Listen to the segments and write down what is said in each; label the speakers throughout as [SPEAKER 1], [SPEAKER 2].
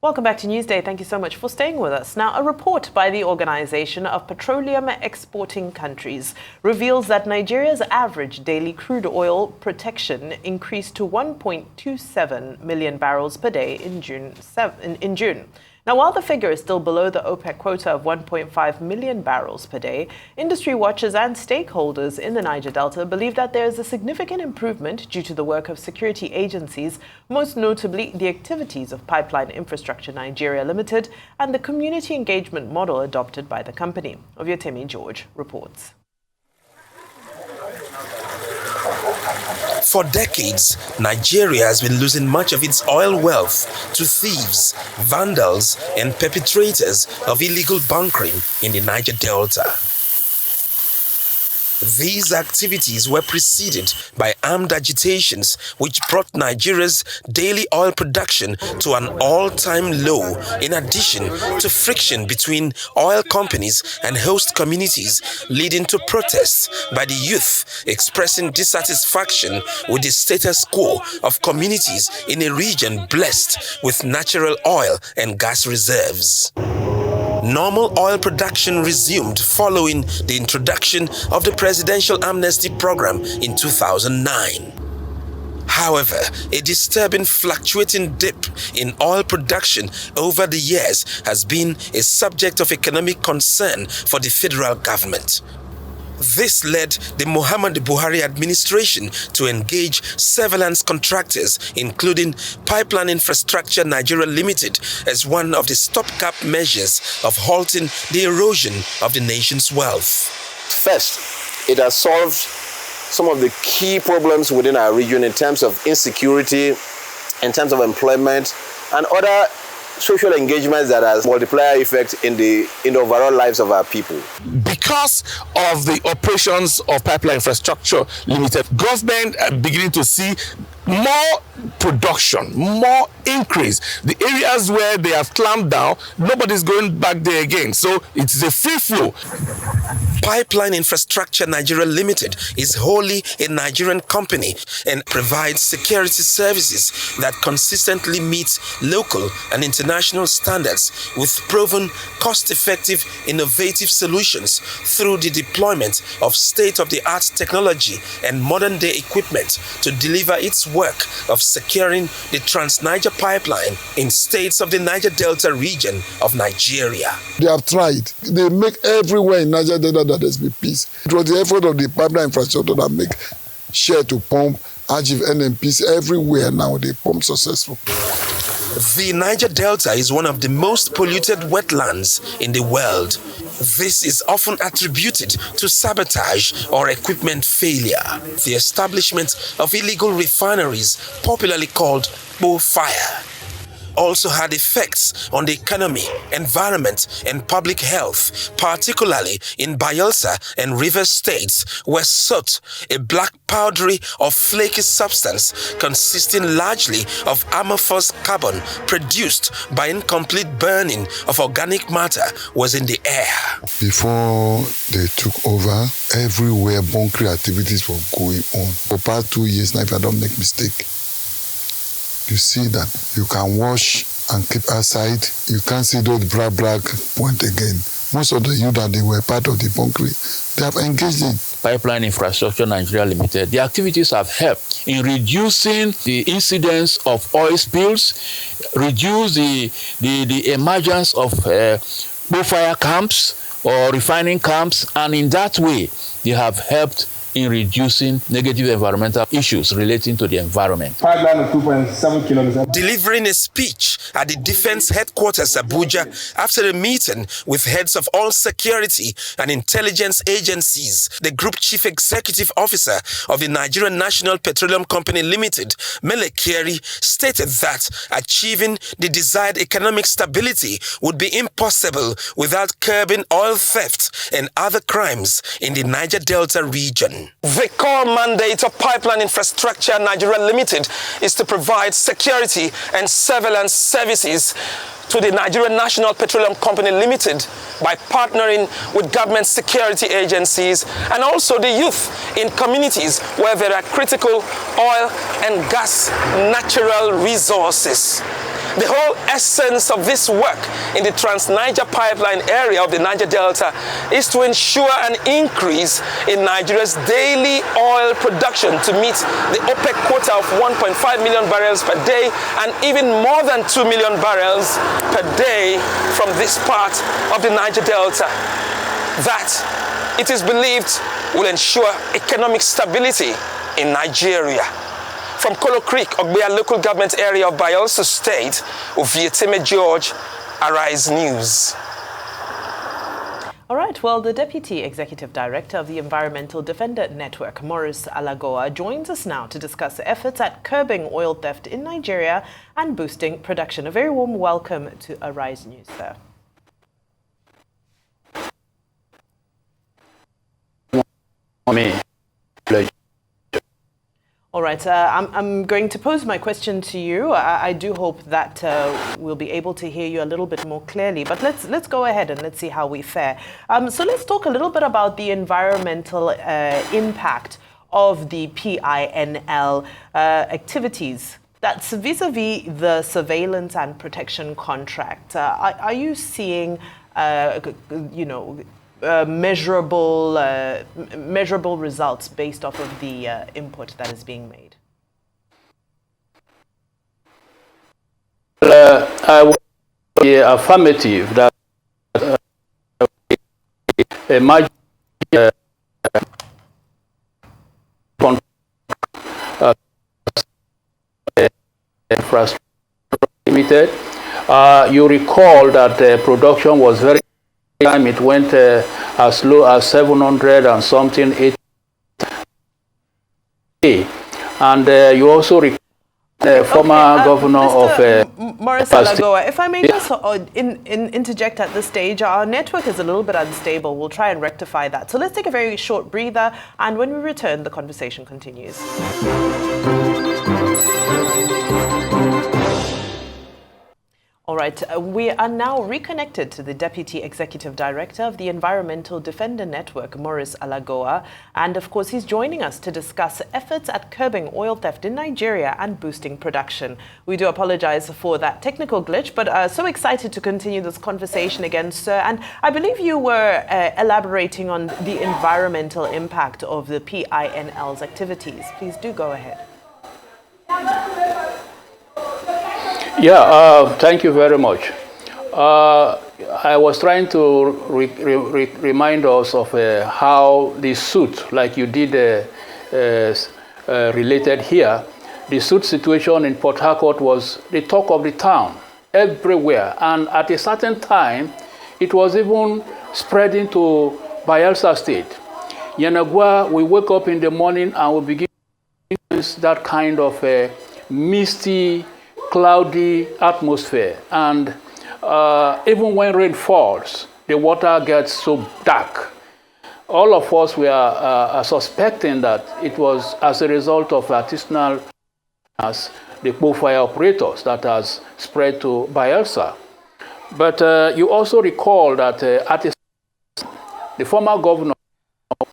[SPEAKER 1] Welcome back to Newsday. Thank you so much for staying with us. Now, a report by the Organization of Petroleum Exporting Countries reveals that Nigeria's average daily crude oil production increased to 1.27 million barrels per day in June. Now, while the figure is still below the OPEC quota of 1.5 million barrels per day, industry watchers and stakeholders in the Niger Delta believe that there is a significant improvement due to the work of security agencies, most notably the activities of Pipeline Infrastructure Nigeria Limited and the community engagement model adopted by the company. Oviotemi George reports.
[SPEAKER 2] For decades, Nigeria has been losing much of its oil wealth to thieves, vandals, and perpetrators of illegal bunkering in the Niger Delta. These activities were preceded by armed agitations which brought Nigeria's daily oil production to an all-time low, in addition to friction between oil companies and host communities, leading to protests by the youth expressing dissatisfaction with the status quo of communities in a region blessed with natural oil and gas reserves. Normal oil production resumed following the introduction of the Presidential Amnesty Program in 2009. However, a disturbing fluctuating dip in oil production over the years has been a subject of economic concern for the federal government. This led the Muhammadu Buhari administration to engage surveillance contractors, including Pipeline Infrastructure Nigeria Limited, as one of the stopgap measures of halting the erosion of the nation's wealth.
[SPEAKER 3] First, it has solved some of the key problems within our region in terms of insecurity, in terms of employment, and other social engagements that has multiplier effect in the overall lives of our people.
[SPEAKER 4] Because of the operations of Pipeline Infrastructure Limited, government are beginning to see more production, more increase. The areas where they have clamped down, nobody's going back there again. So it's a free flow.
[SPEAKER 2] Pipeline Infrastructure Nigeria Limited is wholly a Nigerian company and provides security services that consistently meet local and international standards with proven, cost-effective, innovative solutions through the deployment of state-of-the-art technology and modern-day equipment to deliver its work of securing the Trans-Niger pipeline in states of the Niger Delta region of Nigeria.
[SPEAKER 5] They have tried. They make everywhere in Niger Delta that there's be peace. It was the effort of the pipeline infrastructure that make share to pump, achieve NMPs everywhere now. They pump successful.
[SPEAKER 2] The Niger Delta is one of the most polluted wetlands in the world. This is often attributed to sabotage or equipment failure. The establishment of illegal refineries, popularly called bullfire, also had effects on the economy, environment, and public health, particularly in Bayelsa and Rivers states, where soot, a black powdery or flaky substance consisting largely of amorphous carbon produced by incomplete burning of organic matter, was in the air.
[SPEAKER 5] Before they took over, everywhere bunkering activities were going on. For past 2 years now, if I don't make mistake, you see that you can wash and keep aside. You can't see those black point again. Most of the youth that they were part of the bunkering, they have engaged in.
[SPEAKER 6] Pipeline Infrastructure Nigeria Limited, the activities have helped in reducing the incidence of oil spills, reduce the emergence of bullfire camps or refining camps, and in that way, they have helped in reducing negative environmental issues relating to the environment.
[SPEAKER 7] Pipeline of 2.7 kilometers.
[SPEAKER 2] Delivering a speech at the Defense Headquarters Abuja after a meeting with heads of all security and intelligence agencies, the Group Chief Executive Officer of the Nigerian National Petroleum Company Limited, Mele Kyari, stated that achieving the desired economic stability would be impossible without curbing oil theft and other crimes in the Niger Delta region. The core mandate of Pipeline Infrastructure Nigeria Limited is to provide security and surveillance services to the Nigerian National Petroleum Company Limited by partnering with government security agencies and also the youth in communities where there are critical oil and gas natural resources. The whole essence of this work in the Trans-Niger pipeline area of the Niger Delta is to ensure an increase in Nigeria's daily oil production to meet the OPEC quota of 1.5 million barrels per day and even more than 2 million barrels per day from this part of the Niger Delta. That, it is believed, will ensure economic stability in Nigeria. From Kolo Creek, Ogbea local government area of Bayelsa State, Ovietime George, Arise News.
[SPEAKER 1] All right, well, the Deputy Executive Director of the Environmental Defender Network, Maurice Alagoa, joins us now to discuss efforts at curbing oil theft in Nigeria and boosting production. A very warm welcome to Arise News, sir. All right, I'm going to pose my question to you. I do hope that we'll be able to hear you a little bit more clearly, but let's go ahead and let's see how we fare. So let's talk a little bit about the environmental impact of the PINL activities. That's vis-a-vis the surveillance and protection contract. Are you seeing, measurable results based off of the input that is being made?
[SPEAKER 6] I would be affirmative that a major infrastructure limited. You recall that production was very time it went as low as 700 and something 8, and you also recall the former governor of
[SPEAKER 1] Maurice Alagoa. If I may just interject at this stage, our network is a little bit unstable. We'll try and rectify that. So let's take a very short breather, and when we return, the conversation continues. All right, we are now reconnected to the Deputy Executive Director of the Environmental Defender Network, Maurice Alagoa, and of course he's joining us to discuss efforts at curbing oil theft in Nigeria and boosting production. We do apologize for that technical glitch, but so excited to continue this conversation again, sir. And I believe you were elaborating on the environmental impact of the PINL's activities. Please do go ahead.
[SPEAKER 6] Yeah, thank you very much. I was trying to remind us of how the suit, like you did related here, the suit situation in Port Harcourt was the talk of the town everywhere. And at a certain time, it was even spreading to Bayelsa State. Alagoa, we wake up in the morning and we begin to use that kind of misty, cloudy atmosphere, and even when rain falls, the water gets so dark. All of us were suspecting that it was as a result of artisanal, the coal fire operators, that has spread to Bayelsa. But you also recall that the former governor,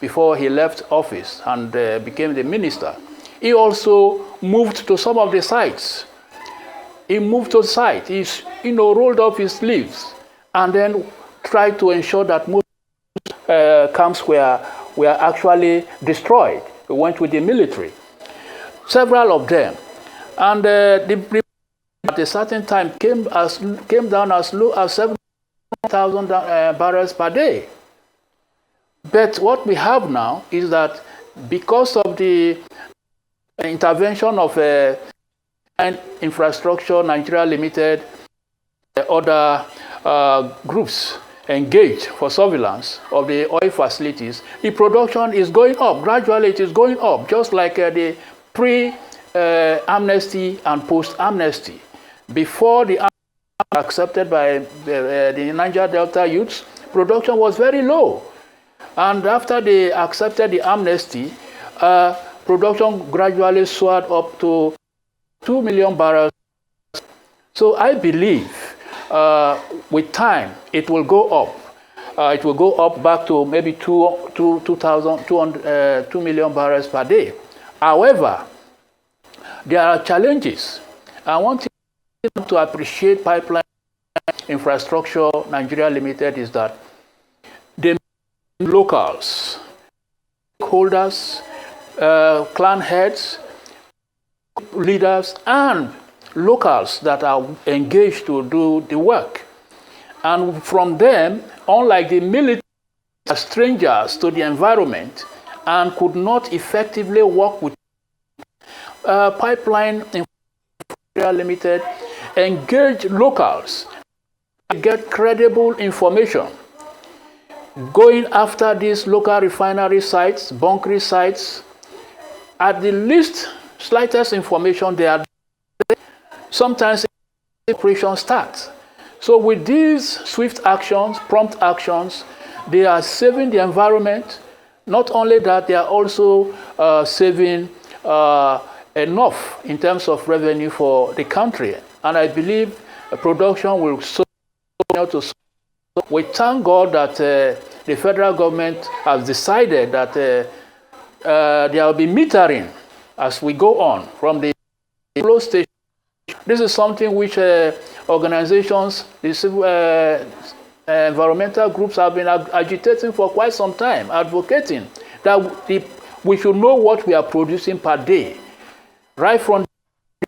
[SPEAKER 6] before he left office and became the minister, he also moved to some of the sites. He moved to the site. He, rolled up his sleeves and then tried to ensure that most camps were actually destroyed. We went with the military, several of them, and the at a certain time came down as low as 7,000 barrels per day. But what we have now is that because of the intervention of Infrastructure Nigeria Limited, other groups engaged for surveillance of the oil facilities, the production is going up. Gradually, it is going up, just like the pre-amnesty and post-amnesty. Before the amnesty accepted by the Niger Delta youths, production was very low. And after they accepted the amnesty, production gradually soared up to 2 million barrels. So I believe with time it will go up. It will go up back to maybe 2 million barrels per day. However, there are challenges. I want to to appreciate Pipeline Infrastructure Nigeria Limited is that the locals, holders, clan heads, leaders, and locals that are engaged to do the work. And from them, unlike the military, are strangers to the environment and could not effectively work with Pipeline Infrastructure Limited, engage locals, get credible information, going after these local refinery sites, bunkering sites, at the least slightest information they are, sometimes the operation starts. So with these swift actions, prompt actions, they are saving the environment. Not only that, they are also saving enough in terms of revenue for the country. And I believe production will so. We thank God that the federal government has decided that there will be metering as we go on from the flow station. This is something which organizations, the civil, environmental groups have been agitating for quite some time, advocating that we should know what we are producing per day, right from the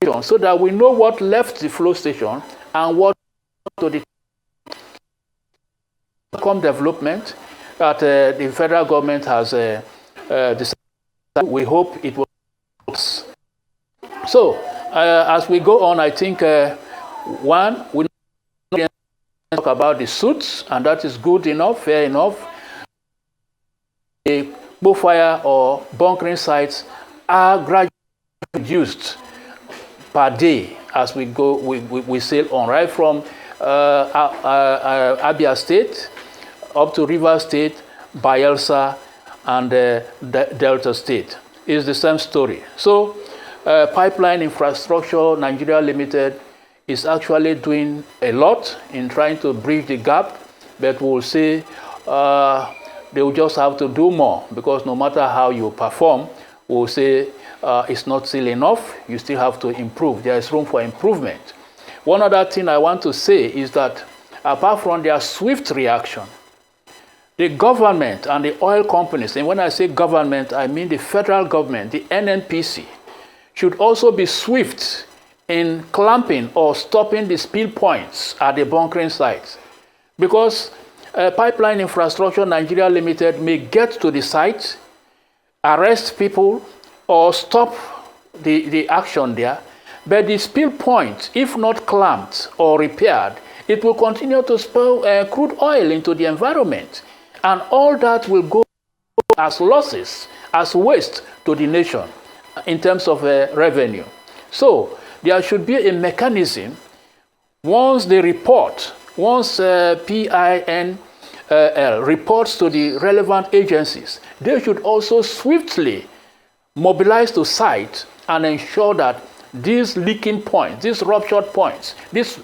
[SPEAKER 6] station, so that we know what left the flow station and what to the development that the federal government has decided. We hope it will. So, as we go on, I think one, we talk about the suits, and that is good enough, fair enough. The bonfire or bunkering sites are gradually reduced per day as we go, we sail on, right from Abia State up to River State, Bayelsa, and Delta State. It's the same story. So, Pipeline Infrastructure Nigeria Limited is actually doing a lot in trying to bridge the gap, but we'll say they will just have to do more, because no matter how you perform, we'll say it's not still enough. You still have to improve. There is room for improvement. One other thing I want to say is that apart from their swift reaction, the government and the oil companies, and when I say government, I mean the federal government, the NNPC, should also be swift in clamping or stopping the spill points at the bunkering sites. Because Pipeline Infrastructure Nigeria Limited may get to the site, arrest people, or stop the action there, but the spill point, if not clamped or repaired, it will continue to spill crude oil into the environment. And all that will go as losses, as waste to the nation in terms of revenue. So there should be a mechanism once they report, once PINL reports to the relevant agencies, they should also swiftly mobilize to site and ensure that these leaking points, these ruptured points, these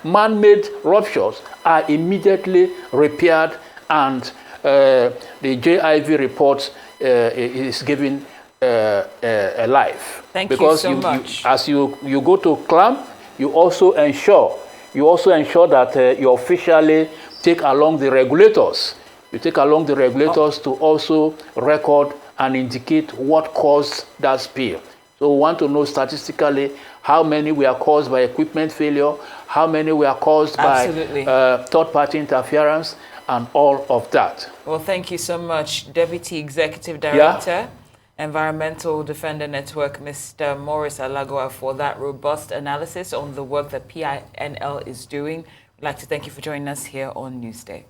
[SPEAKER 6] man-made ruptures are immediately repaired, and the JIV report is given a life.
[SPEAKER 8] Thank you so much.
[SPEAKER 6] As you go to clamp, you also ensure that you officially take along the regulators. You take along the regulators to also record and indicate what caused that spill. So we want to know statistically how many were caused by equipment failure, how many were caused by third-party interference, and all of that.
[SPEAKER 8] Well, thank you so much, Deputy Executive Director, Environmental Defender Network, Mr. Morris Alagoa, for that robust analysis on the work that PINL is doing. We'd like to thank you for joining us here on Newsday.